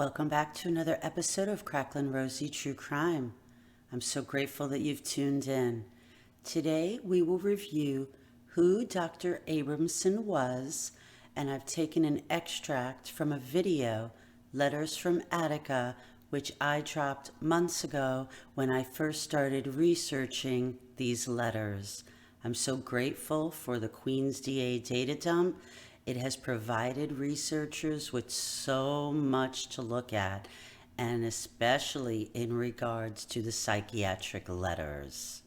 Welcome back to another episode of Cracklin' Rosie True Crime. I'm so grateful that you've tuned in. Today we will review who Dr. Abramson was, and I've taken an extract from a video, Letters from Attica, which I dropped months ago when I first started researching these letters. I'm so grateful for the Queen's DA data dump. It has provided researchers with so much to look at, and especially in regards to the psychiatric letters.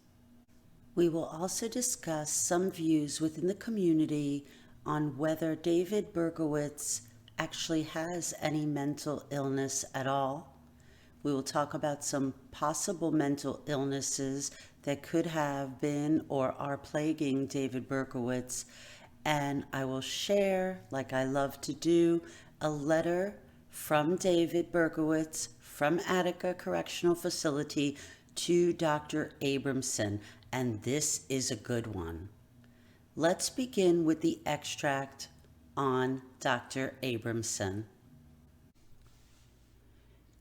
We will also discuss some views within the community on whether David Berkowitz actually has any mental illness at all. We will talk about some possible mental illnesses that could have been or are plaguing David Berkowitz, and I will share, like I love to do, a letter from David Berkowitz from Attica Correctional Facility to Dr. Abramson, and this is a good one. Let's begin with the extract on Dr. Abramson.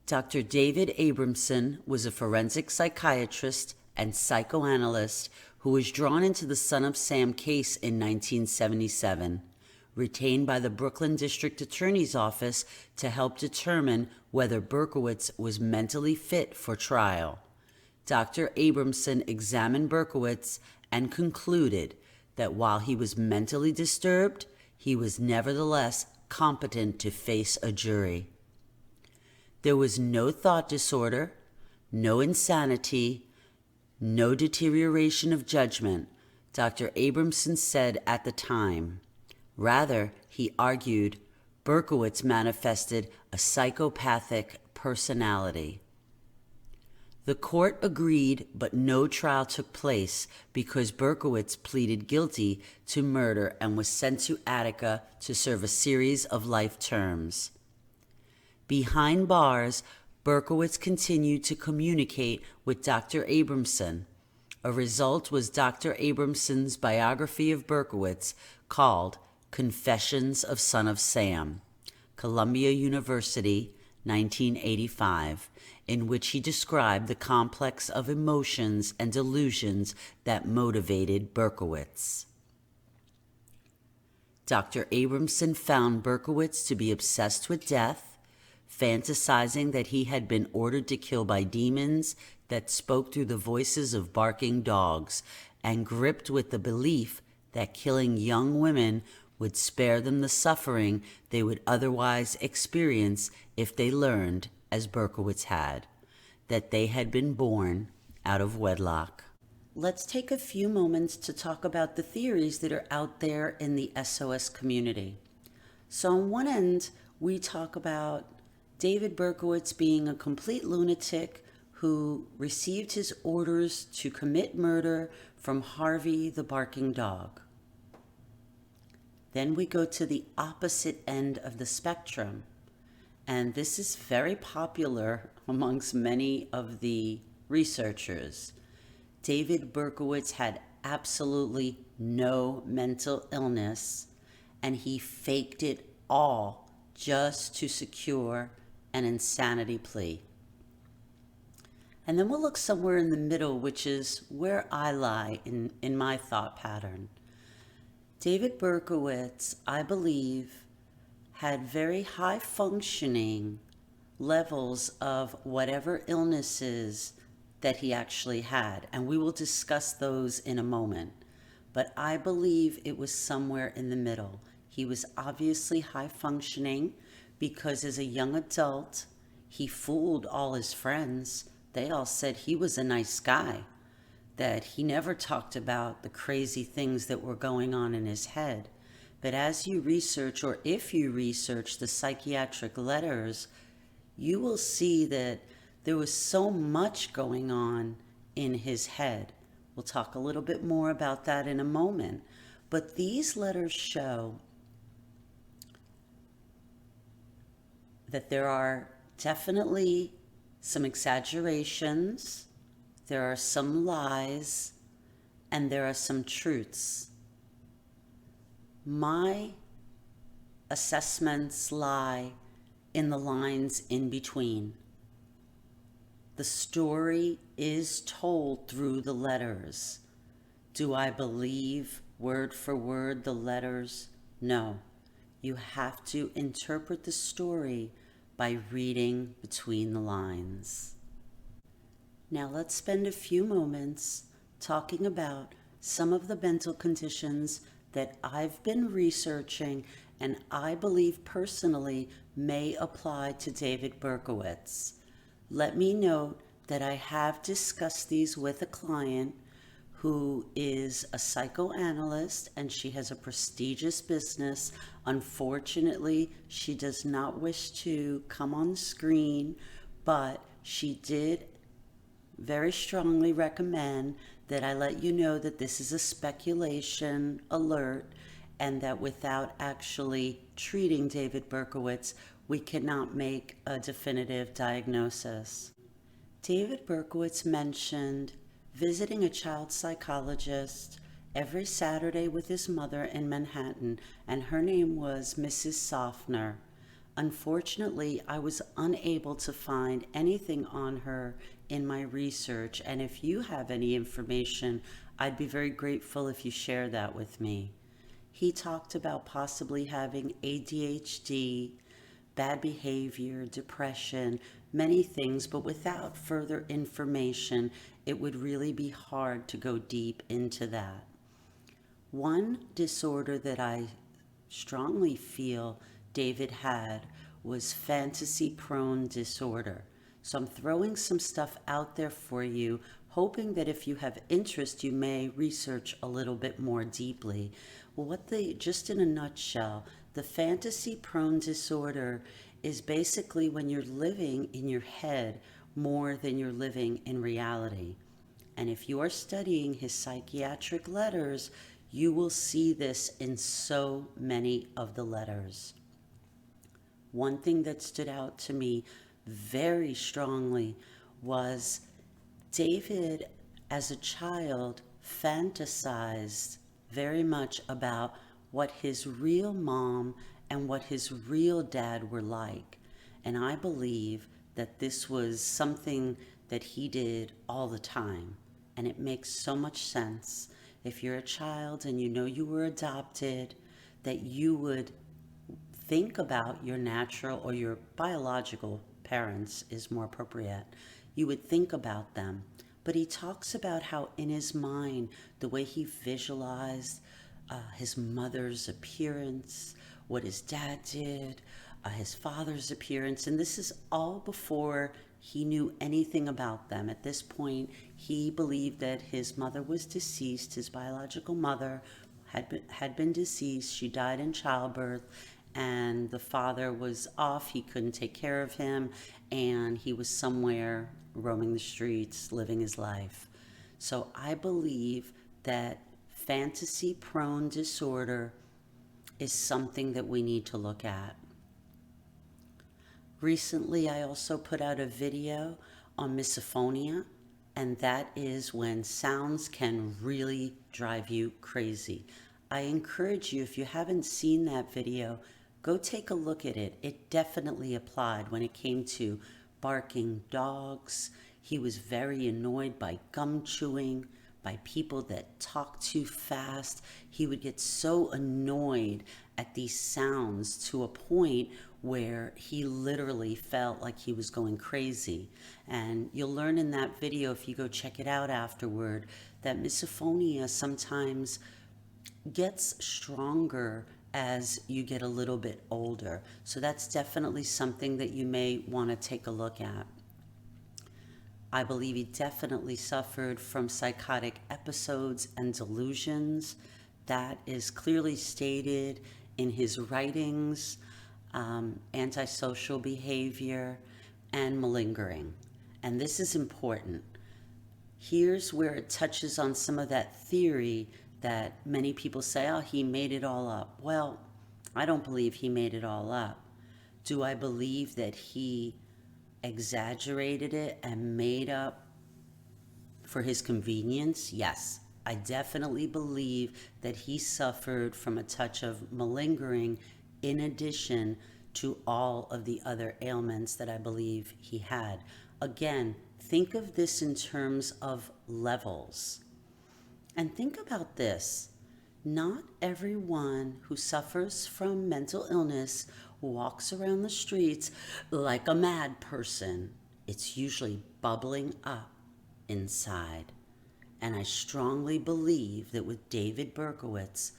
Dr. David Abramson was a forensic psychiatrist and psychoanalyst who was drawn into the Son of Sam case in 1977, retained by the Brooklyn District Attorney's Office to help determine whether Berkowitz was mentally fit for trial. Dr. Abramson examined Berkowitz and concluded that while he was mentally disturbed, he was nevertheless competent to face a jury. There was no thought disorder, no insanity, no deterioration of judgment, Dr. Abramson said at the time. Rather, he argued, Berkowitz manifested a psychopathic personality. The court agreed, but no trial took place because Berkowitz pleaded guilty to murder and was sent to Attica to serve a series of life terms. Behind bars, Berkowitz continued to communicate with Dr. Abramson. A result was Dr. Abramson's biography of Berkowitz called Confessions of Son of Sam, Columbia University, 1985, in which he described the complex of emotions and delusions that motivated Berkowitz. Dr. Abramson found Berkowitz to be obsessed with death, fantasizing that he had been ordered to kill by demons that spoke through the voices of barking dogs, and gripped with the belief that killing young women would spare them the suffering they would otherwise experience if they learned, as Berkowitz had, that they had been born out of wedlock. Let's take a few moments to talk about the theories that are out there in the SOS community. So on one end, we talk about David Berkowitz being a complete lunatic who received his orders to commit murder from Harvey the barking dog. Then we go to the opposite end of the spectrum, and this is very popular amongst many of the researchers. David Berkowitz had absolutely no mental illness, and he faked it all just to secure an insanity plea. And then we'll look somewhere in the middle, which is where I lie in my thought pattern. David Berkowitz, I believe, had very high functioning levels of whatever illnesses that he actually had, and we will discuss those in a moment. But I believe it was somewhere in the middle. He was obviously high functioning because as a young adult, he fooled all his friends. They all said he was a nice guy, that he never talked about the crazy things that were going on in his head. But as you research, or if you research the psychiatric letters, you will see that there was so much going on in his head. We'll talk a little bit more about that in a moment. But these letters show that there are definitely some exaggerations, there are some lies, and there are some truths. My assessments lie in the lines in between. The story is told through the letters. Do I believe word for word the letters? No. You have to interpret the story by reading between the lines. Now let's spend a few moments talking about some of the mental conditions that I've been researching and I believe personally may apply to David Berkowitz. Let me note that I have discussed these with a client who is a psychoanalyst and she has a prestigious business. Unfortunately, she does not wish to come on screen, but she did very strongly recommend that I let you know that this is a speculation alert and that without actually treating David Berkowitz, we cannot make a definitive diagnosis. David Berkowitz mentioned visiting a child psychologist every Saturday with his mother in Manhattan, and her name was Mrs. Softner. Unfortunately, I was unable to find anything on her in my research, and if you have any information, I'd be very grateful if you share that with me. He talked about possibly having ADHD, bad behavior, depression, many things, but without further information, it would really be hard to go deep into that. One disorder that I strongly feel David had was fantasy-prone disorder. So I'm throwing some stuff out there for you, hoping that if you have interest, you may research a little bit more deeply. Well, just in a nutshell, the fantasy-prone disorder is basically when you're living in your head more than you're living in reality. And if you are studying his psychiatric letters, you will see this in so many of the letters. One thing that stood out to me very strongly was David, as a child, fantasized very much about what his real mom and what his real dad were like. And I believe that this was something that he did all the time. And it makes so much sense. If you're a child and you know you were adopted, that you would think about your natural or your biological parents is more appropriate. You would think about them. But he talks about how in his mind, the way he visualized his mother's appearance, what his dad did, his father's appearance, and this is all before he knew anything about them. At this point, he believed that his mother was deceased. His biological mother had been deceased. She died in childbirth, and the father was off. He couldn't take care of him, and he was somewhere roaming the streets, living his life. So I believe that fantasy-prone disorder is something that we need to look at. Recently, I also put out a video on misophonia, and that is when sounds can really drive you crazy. I encourage you, if you haven't seen that video, go take a look at it. It definitely applied when it came to barking dogs. He was very annoyed by gum chewing, by people that talk too fast. He would get so annoyed at these sounds to a point where he literally felt like he was going crazy. And you'll learn in that video, if you go check it out afterward, that misophonia sometimes gets stronger as you get a little bit older. So that's definitely something that you may want to take a look at. I believe he definitely suffered from psychotic episodes and delusions. That is clearly stated in his writings, antisocial behavior, and malingering. And this is important. Here's where it touches on some of that theory that many people say, oh, he made it all up. Well, I don't believe he made it all up. Do I believe that he exaggerated it and made up for his convenience? Yes, I definitely believe that he suffered from a touch of malingering in addition to all of the other ailments that I believe he had. Again, think of this in terms of levels. And think about this. Not everyone who suffers from mental illness walks around the streets like a mad person. It's usually bubbling up inside. And I strongly believe that with David Berkowitz,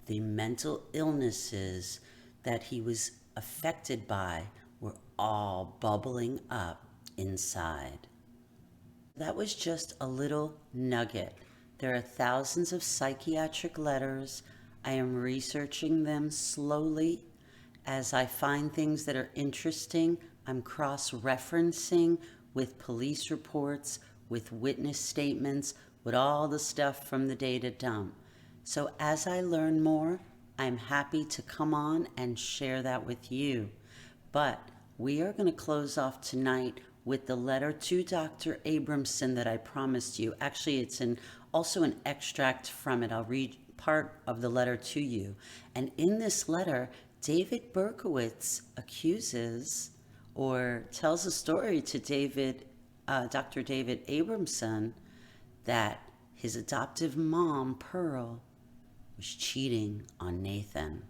the mental illnesses that he was affected by were all bubbling up inside. That was just a little nugget. There are thousands of psychiatric letters. I am researching them slowly. As I find things that are interesting, I'm cross-referencing with police reports, with witness statements, with all the stuff from the data dump. So as I learn more, I'm happy to come on and share that with you. But we are going to close off tonight with the letter to Dr. Abramson that I promised you. Actually, it's also an extract from it. I'll read part of the letter to you. And in this letter, David Berkowitz accuses or tells a story to Dr. David Abramson that his adoptive mom, Pearl, was cheating on Nathan.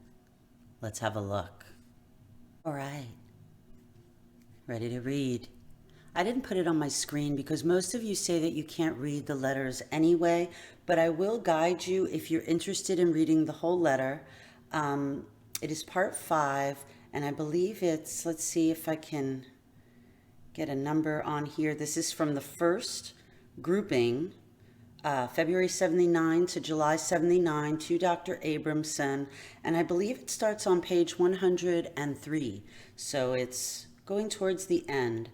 Let's have a look. All right. Ready to read. I didn't put it on my screen because most of you say that you can't read the letters anyway, but I will guide you if you're interested in reading the whole letter. It is part 5, and I believe it's, let's see if I can get a number on here. This is from the first grouping, February 79 to July 79, to Dr. Abramson, and I believe it starts on page 103, so it's going towards the end.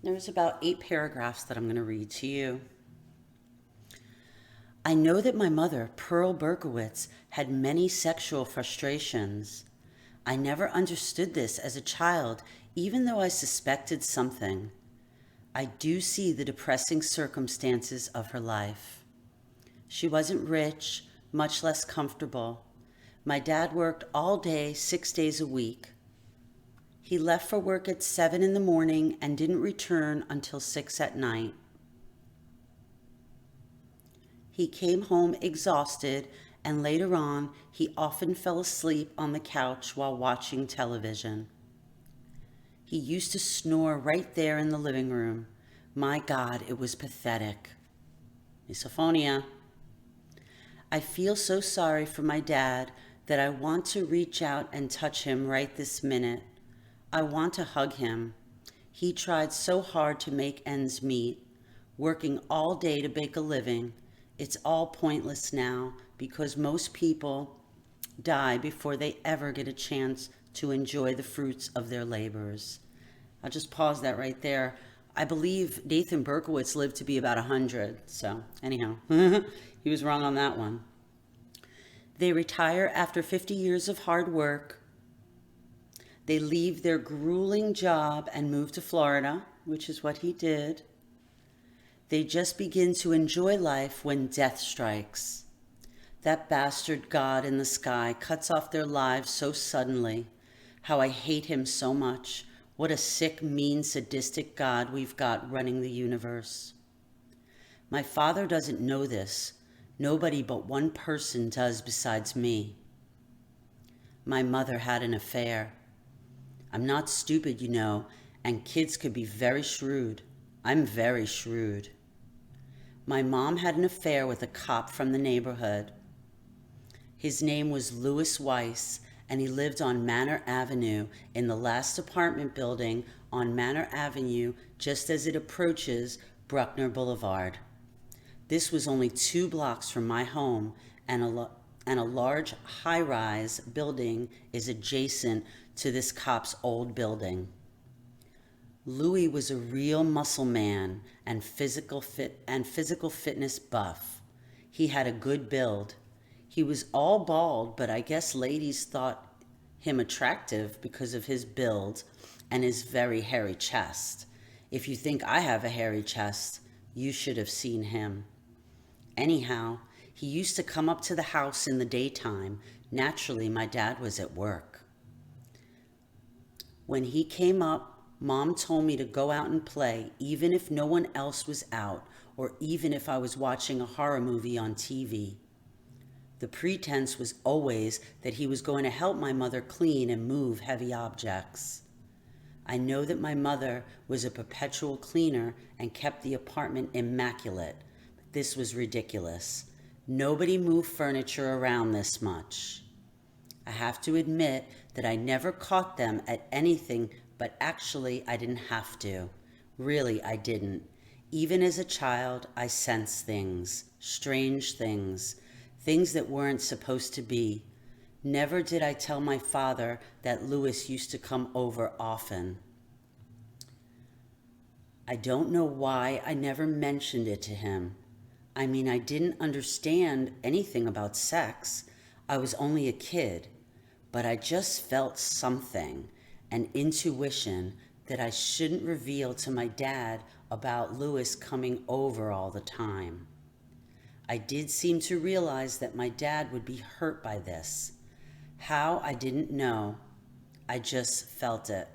There's about 8 paragraphs that I'm going to read to you. I know that my mother, Pearl Berkowitz, had many sexual frustrations. I never understood this as a child, even though I suspected something. I do see the depressing circumstances of her life. She wasn't rich, much less comfortable. My dad worked all day, 6 days a week. He left for work at 7 in the morning and didn't return until 6 at night. He came home exhausted, and later on, he often fell asleep on the couch while watching television. He used to snore right there in the living room. My God, it was pathetic. Misophonia. I feel so sorry for my dad that I want to reach out and touch him right this minute. I want to hug him. He tried so hard to make ends meet, working all day to make a living. It's all pointless now because most people die before they ever get a chance to enjoy the fruits of their labors. I'll just pause that right there. I believe Nathan Berkowitz lived to be about 100. So anyhow, he was wrong on that one. They retire after 50 years of hard work. They leave their grueling job and move to Florida, which is what he did. They just begin to enjoy life when death strikes. That bastard God in the sky cuts off their lives so suddenly. How I hate him so much. What a sick, mean, sadistic God we've got running the universe. My father doesn't know this. Nobody but one person does besides me. My mother had an affair. I'm not stupid, you know, and kids could be very shrewd. I'm very shrewd. My mom had an affair with a cop from the neighborhood. His name was Louis Weiss, and he lived on Manor Avenue in the last apartment building on Manor Avenue just as it approaches Bruckner Boulevard. This was only 2 blocks from my home, and a large high-rise building is adjacent to this cop's old building. Louis was a real muscle man and physical fitness buff. He had a good build. He was all bald, but I guess ladies thought him attractive because of his build and his very hairy chest. If you think I have a hairy chest, you should have seen him. Anyhow, he used to come up to the house in the daytime. Naturally, my dad was at work. When he came up, Mom told me to go out and play, even if no one else was out, or even if I was watching a horror movie on TV. The pretense was always that he was going to help my mother clean and move heavy objects. I know that my mother was a perpetual cleaner and kept the apartment immaculate, but this was ridiculous. Nobody moved furniture around this much. I have to admit that I never caught them at anything, but actually I didn't have to. Really, I didn't. Even as a child, I sensed things, strange things, things that weren't supposed to be. Never did I tell my father that Louis used to come over often. I don't know why I never mentioned it to him. I mean, I didn't understand anything about sex. I was only a kid, but I just felt something, an intuition that I shouldn't reveal to my dad about Louis coming over all the time. I did seem to realize that my dad would be hurt by this. How, I didn't know. I just felt it.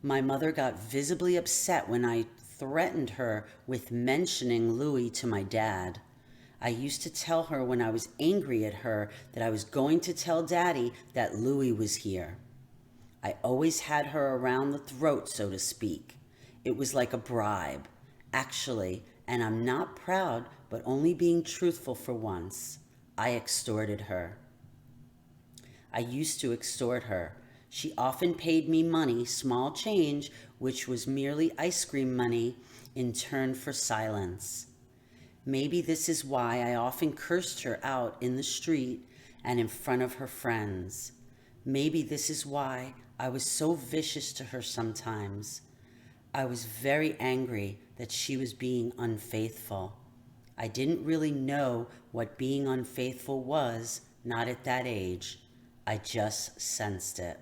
My mother got visibly upset when I threatened her with mentioning Louis to my dad. I used to tell her when I was angry at her that I was going to tell Daddy that Louis was here. I always had her around the throat, so to speak. It was like a bribe, actually, and I'm not proud, but only being truthful for once. I extorted her. I used to extort her. She often paid me money, small change, which was merely ice cream money, in turn for silence. Maybe this is why I often cursed her out in the street and in front of her friends. Maybe this is why I was so vicious to her sometimes. I was very angry that she was being unfaithful. I didn't really know what being unfaithful was, not at that age. I just sensed it.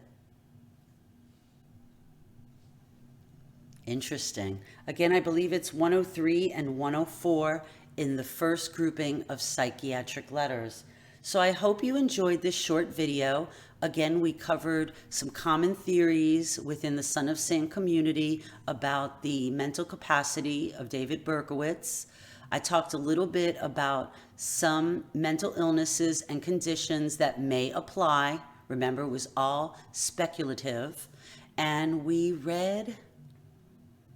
Interesting. Again, I believe it's 103 and 104 in the first grouping of psychiatric letters. So I hope you enjoyed this short video. Again, we covered some common theories within the Son of Sam community about the mental capacity of David Berkowitz. I talked a little bit about some mental illnesses and conditions that may apply. Remember, it was all speculative. And we read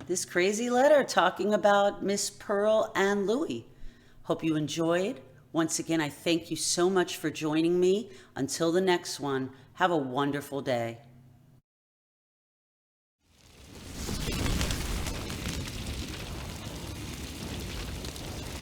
this crazy letter talking about Miss Pearl and Louis. Hope you enjoyed. Once again, I thank you so much for joining me. Until the next one, have a wonderful day.